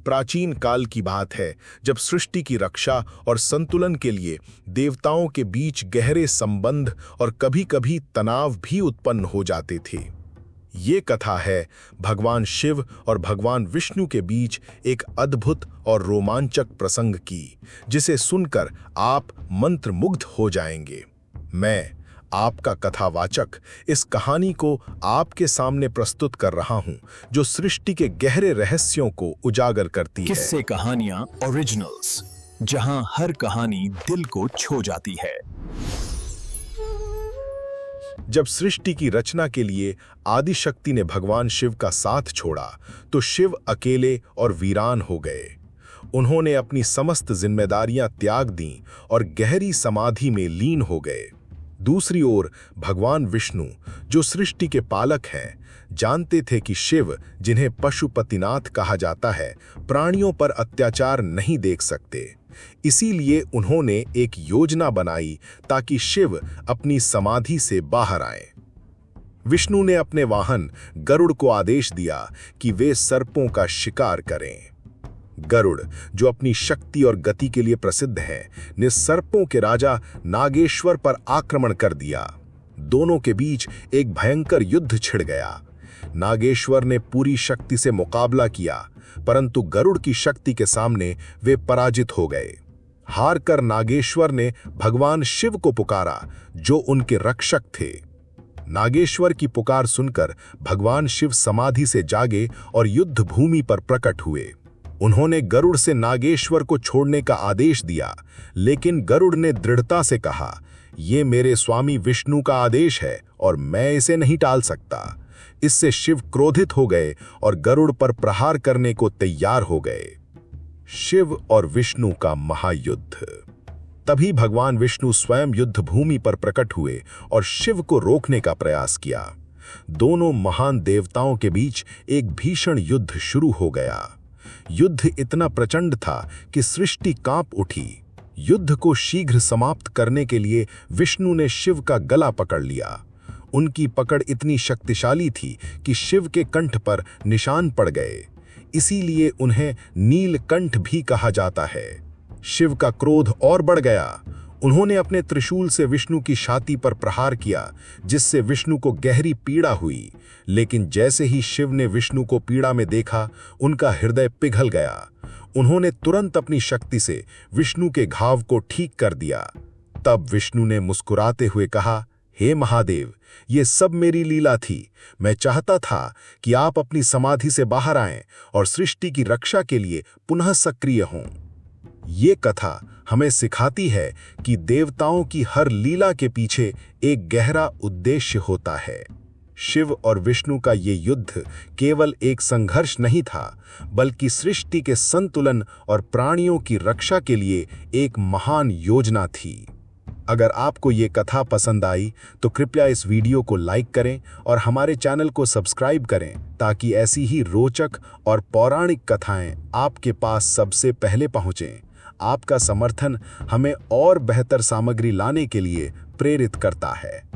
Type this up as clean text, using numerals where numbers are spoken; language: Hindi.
प्राचीन काल की बात है जब सृष्टि की रक्षा और संतुलन के लिए देवताओं के बीच गहरे संबंध और कभी-कभी तनाव भी उत्पन्न हो जाते थे। ये कथा है भगवान शिव और भगवान विष्णु के बीच एक अद्भुत और रोमांचक प्रसंग की, जिसे सुनकर आप मंत्रमुग्ध हो जाएंगे। मैं आपका कथावाचक इस कहानी को आपके सामने प्रस्तुत कर रहा हूं, जो सृष्टि के गहरे रहस्यों को उजागर करती है। किस्से कहानियां ओरिजिनल्स, जहां हर कहानी दिल को छू जाती है। जब सृष्टि की रचना के लिए आदिशक्ति ने भगवान शिव का साथ छोड़ा, तो शिव अकेले और वीरान हो गए। उन्होंने अपनी समस्त जिम्मेदारियां त्याग दीं और गहरी समाधि में लीन हो गए। दूसरी ओर भगवान विष्णु, जो सृष्टि के पालक हैं, जानते थे कि शिव, जिन्हें पशुपतिनाथ कहा जाता है, प्राणियों पर अत्याचार नहीं देख सकते। इसीलिए उन्होंने एक योजना बनाई ताकि शिव अपनी समाधि से बाहर आएं। विष्णु ने अपने वाहन गरुड़ को आदेश दिया कि वे सर्पों का शिकार करें। गरुड़, जो अपनी शक्ति और गति के लिए प्रसिद्ध है, ने सर्पों के राजा नागेश्वर पर आक्रमण कर दिया। दोनों के बीच एक भयंकर युद्ध छिड़ गया। नागेश्वर ने पूरी शक्ति से मुकाबला किया, परंतु गरुड़ की शक्ति के सामने वे पराजित हो गए। हार कर नागेश्वर ने भगवान शिव को पुकारा, जो उनके रक्षक थे। नागेश्वर की पुकार सुनकर भगवान शिव समाधि से जागे और युद्ध भूमि पर प्रकट हुए। उन्होंने गरुड़ से नागेश्वर को छोड़ने का आदेश दिया, लेकिन गरुड़ ने दृढ़ता से कहा, "ये मेरे स्वामी विष्णु का आदेश है और मैं इसे नहीं टाल सकता।" इससे शिव क्रोधित हो गए और गरुड़ पर प्रहार करने को तैयार हो गए। शिव और विष्णु का महायुद्ध। तभी भगवान विष्णु स्वयं युद्ध भूमि पर प्रकट हुए और शिव को रोकने का प्रयास किया। दोनों महान देवताओं के बीच एक भीषण युद्ध शुरू हो गया। युद्ध इतना प्रचंड था कि सृष्टि कांप उठी। युद्ध को शीघ्र समाप्त करने के लिए विष्णु ने शिव का गला पकड़ लिया। उनकी पकड़ इतनी शक्तिशाली थी कि शिव के कंठ पर निशान पड़ गए। इसीलिए उन्हें नीलकंठ भी कहा जाता है। शिव का क्रोध और बढ़ गया। उन्होंने अपने त्रिशूल से विष्णु की छाती पर प्रहार किया, जिससे विष्णु को गहरी पीड़ा हुई। लेकिन जैसे ही शिव ने विष्णु को पीड़ा में देखा, उनका हृदय पिघल गया। उन्होंने तुरंत अपनी शक्ति से विष्णु के घाव को ठीक कर दिया। तब विष्णु ने मुस्कुराते हुए कहा, "हे महादेव, ये सब मेरी लीला थी। मैं चाहता था कि आप अपनी समाधि से बाहर आएं और सृष्टि की रक्षा के लिए पुनः सक्रिय हों।" ये कथा हमें सिखाती है कि देवताओं की हर लीला के पीछे एक गहरा उद्देश्य होता है। शिव और विष्णु का ये युद्ध केवल एक संघर्ष नहीं था, बल्कि सृष्टि के संतुलन और प्राणियों की रक्षा के लिए एक महान योजना थी। अगर आपको ये कथा पसंद आई तो कृपया इस वीडियो को लाइक करें और हमारे चैनल को सब्सक्राइब करें, ताकि ऐसी ही रोचक और पौराणिक कथाएं आपके पास सबसे पहले पहुंचें। आपका समर्थन हमें और बेहतर सामग्री लाने के लिए प्रेरित करता है।